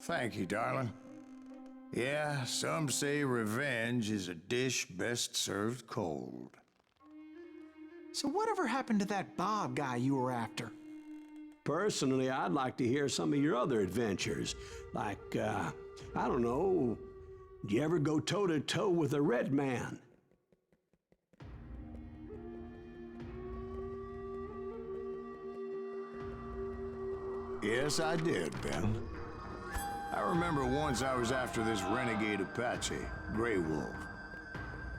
Thank you, darling. Yeah, some say revenge is a dish best served cold. So whatever happened to that Bob guy you were after? Personally, I'd like to hear some of your other adventures. Like, I don't know, did you ever go toe-to-toe with a red man? Yes, I did, Ben. I remember once I was after this renegade Apache, Grey Wolf.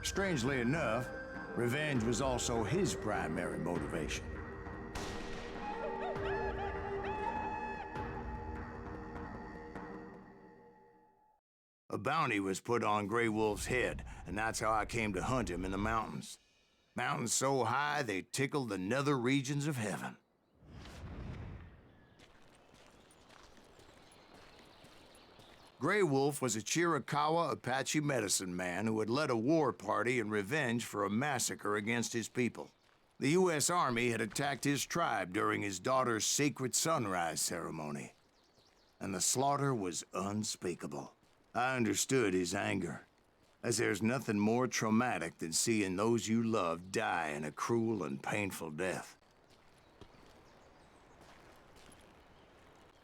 Strangely enough, revenge was also his primary motivation. A bounty was put on Grey Wolf's head, and that's how I came to hunt him in the mountains. Mountains so high they tickled the nether regions of heaven. Grey Wolf was a Chiricahua Apache medicine man who had led a war party in revenge for a massacre against his people. The U.S. Army had attacked his tribe during his daughter's sacred sunrise ceremony, and the slaughter was unspeakable. I understood his anger, as there's nothing more traumatic than seeing those you love die in a cruel and painful death.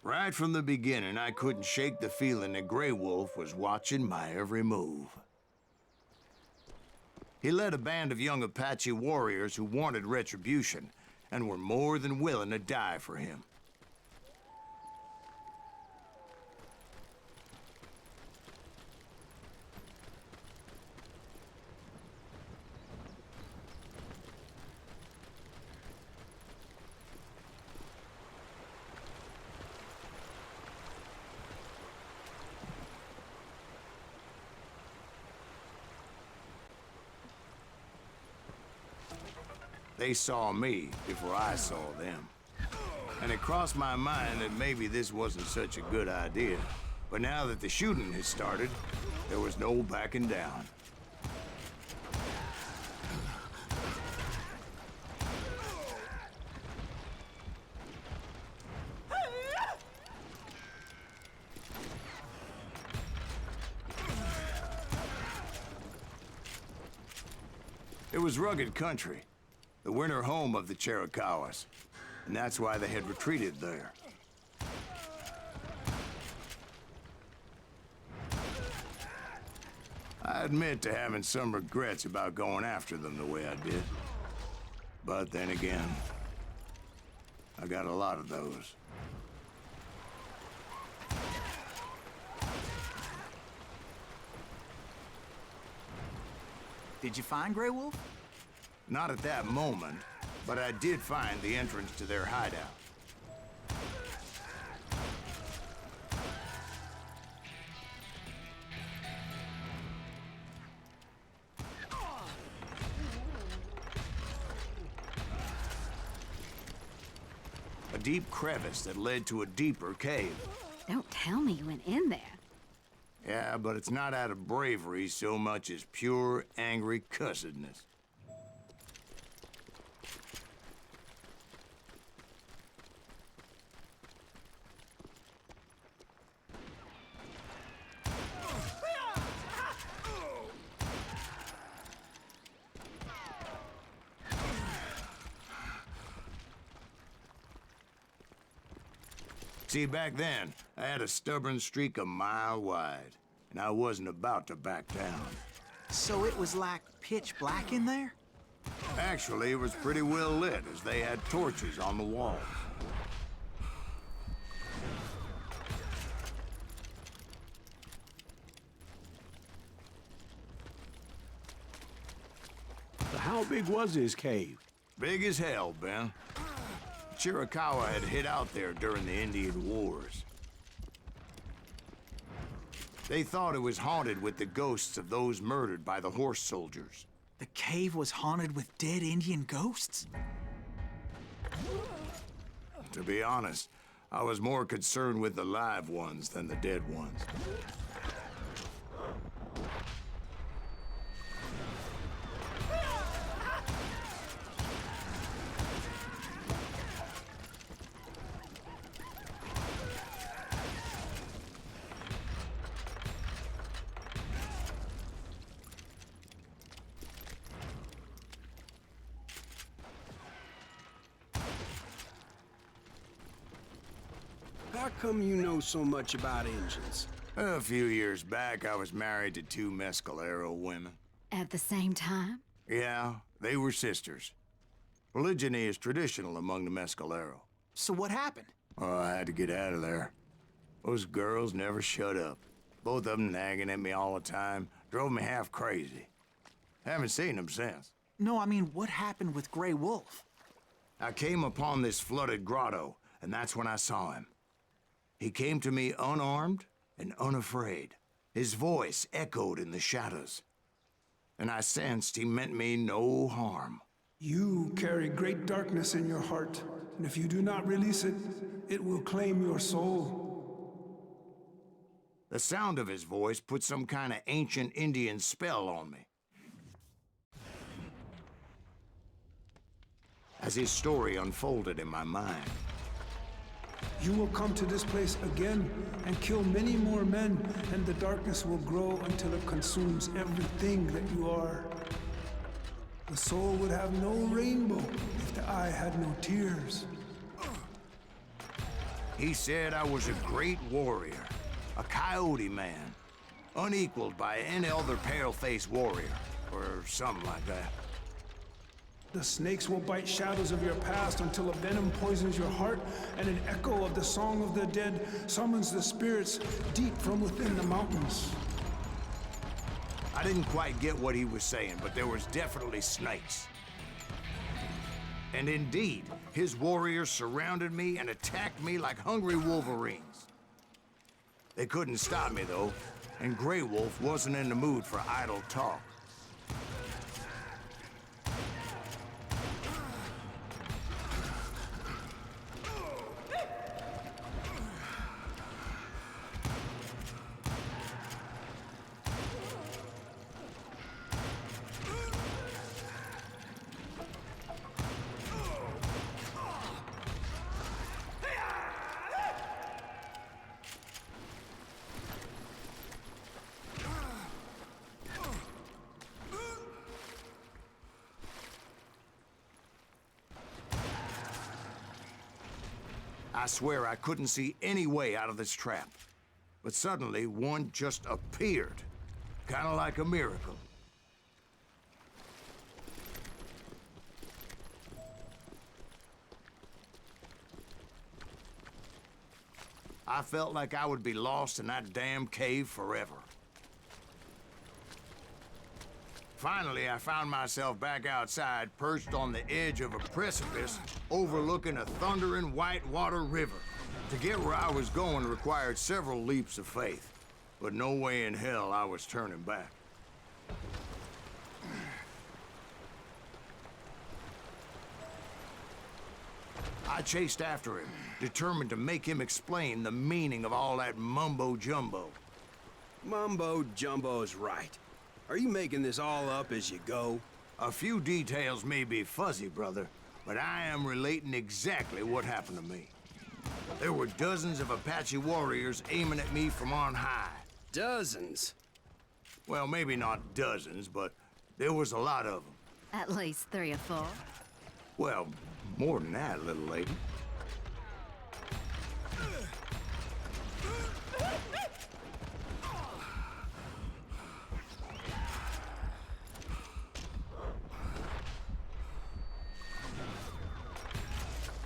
Right from the beginning, I couldn't shake the feeling that Grey Wolf was watching my every move. He led a band of young Apache warriors who wanted retribution and were more than willing to die for him. They saw me before I saw them. And it crossed my mind that maybe this wasn't such a good idea. But now that the shooting had started, there was no backing down. It was rugged country, the winter home of the Chiricahuas, and that's why they had retreated there. I admit to having some regrets about going after them the way I did. But then again, I got a lot of those. Did you find Grey Wolf? Not at that moment, but I did find the entrance to their hideout. A deep crevice that led to a deeper cave. Don't tell me you went in there. Yeah, but it's not out of bravery so much as pure, angry cussedness. See, back then, I had a stubborn streak a mile wide, and I wasn't about to back down. So it was like pitch black in there? Actually, it was pretty well lit, as they had torches on the walls. So how big was this cave? Big as hell, Ben. Chiricahua had hid out there during the Indian Wars. They thought it was haunted with the ghosts of those murdered by the horse soldiers. The cave was haunted with dead Indian ghosts? To be honest, I was more concerned with the live ones than the dead ones. How come you know so much about engines? A few years back, I was married to two Mescalero women. At the same time? Yeah, they were sisters. Polygyny is traditional among the Mescalero. So what happened? Oh, I had to get out of there. Those girls never shut up. Both of them nagging at me all the time. Drove me half crazy. Haven't seen them since. No, I mean, what happened with Grey Wolf? I came upon this flooded grotto, and that's when I saw him. He came to me unarmed and unafraid. His voice echoed in the shadows. And I sensed he meant me no harm. You carry great darkness in your heart, and if you do not release it, it will claim your soul. The sound of his voice put some kind of ancient Indian spell on me. As his story unfolded in my mind, You will come to this place again and kill many more men, and the darkness will grow until it consumes everything that you are. The soul would have no rainbow if the eye had no tears. he said I was a great warrior, a coyote man, unequaled by any other pale-faced warrior, or something like that. The snakes will bite shadows of your past until a venom poisons your heart, and an echo of the song of the dead summons the spirits deep from within the mountains. I didn't quite get what he was saying, but there was definitely snakes. And indeed, his warriors surrounded me and attacked me like hungry wolverines. They couldn't stop me, though, and Grey Wolf wasn't in the mood for idle talk. I swear I couldn't see any way out of this trap. But suddenly, one just appeared. Kind of like a miracle. I felt like I would be lost in that damn cave forever. Finally, I found myself back outside, perched on the edge of a precipice, overlooking a thundering whitewater river. To get where I was going required several leaps of faith, but no way in hell I was turning back. I chased after him, determined to make him explain the meaning of all that mumbo-jumbo. Mumbo-jumbo's right. Are you making this all up as you go? A few details may be fuzzy, brother, but I am relating exactly what happened to me. There were dozens of Apache warriors aiming at me from on high. Dozens? Well, maybe not dozens, but there was a lot of them. At least 3 or 4. Well, more than that, little lady.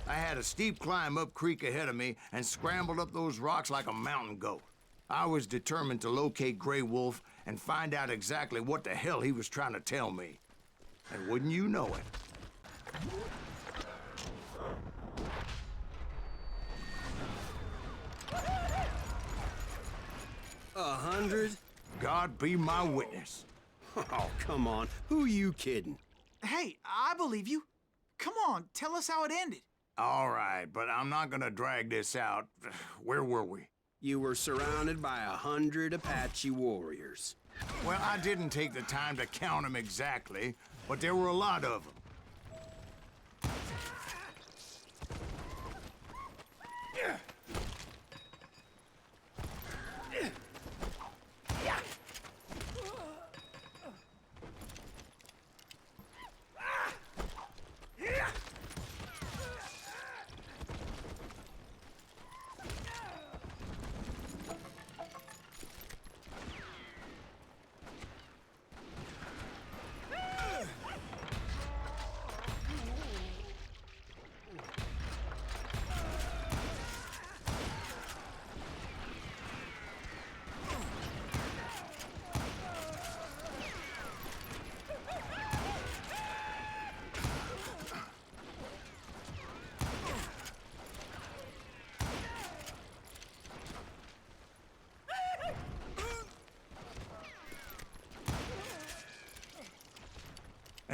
I had a steep climb up creek ahead of me and scrambled up those rocks like a mountain goat. I was determined to locate Grey Wolf and find out exactly what the hell he was trying to tell me. And wouldn't you know it? 100? God be my witness. Oh, come on. Who you kidding? Hey, I believe you. Come on, tell us how it ended. All right, but I'm not gonna drag this out. Where were we? You were surrounded by 100 Apache warriors. Well, I didn't take the time to count them exactly, but there were a lot of them.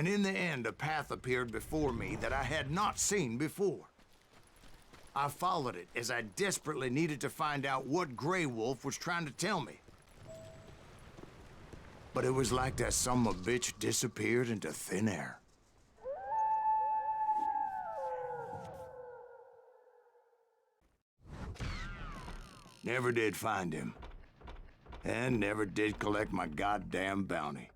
And in the end, a path appeared before me that I had not seen before. I followed it as I desperately needed to find out what Grey Wolf was trying to tell me. But it was like that son of a bitch disappeared into thin air. Never did find him. And never did collect my goddamn bounty.